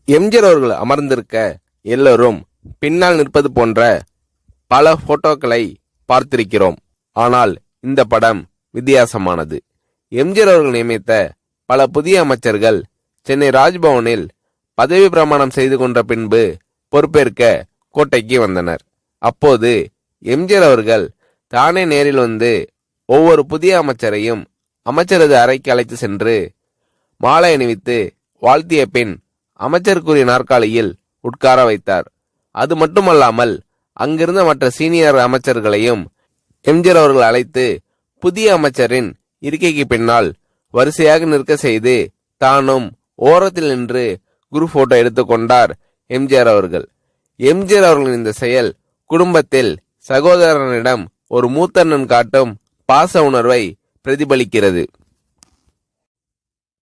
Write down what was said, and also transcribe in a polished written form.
எம்ஜிஆர் அவர்கள் அமர்ந்திருக்க எல்லோரும் பின்னால் நிற்பது போன்ற பல போட்டோக்களை பார்த்திருக்கிறோம். ஆனால் இந்த படம் வித்தியாசமானது. எம்ஜிஆர் அவர்கள் நியமித்த பல புதிய அமைச்சர்கள் சென்னை ராஜ்பவனில் பதவி பிரமாணம் செய்து கொண்ட பின்பு பொறுப்பேற்க கோட்டைக்கு வந்தனர். அப்போது எம்ஜிஆர் அவர்கள் தானே நேரில் வந்து ஒவ்வொரு புதிய அமைச்சரையும் அமைச்சரது அறைக்கு அழைத்து சென்று மாலை அணிவித்து வாழ்த்திய பின் அமைச்சருக்குரிய நாற்காலியில் உட்கார வைத்தார். அது மட்டுமல்லாமல் அங்கிருந்த மற்ற சீனியர் அமைச்சர்களையும் எம்ஜிஆர் அவர்கள் அழைத்து புதிய அமைச்சரின் இருக்கைக்கு பின்னால் வரிசையாக நிற்க செய்து தானும் ஓரத்தில் நின்று குரூப் போட்டோ எடுத்துக்கொண்டார் எம்ஜிஆர் அவர்கள். எம்ஜிஆர் அவர்களின் இந்த செயல் குடும்பத்தில் சகோதரனிடம் ஒரு மூத்தண்ணன் காட்டும் பாச உணர்வை பிரதிபலிக்கிறது.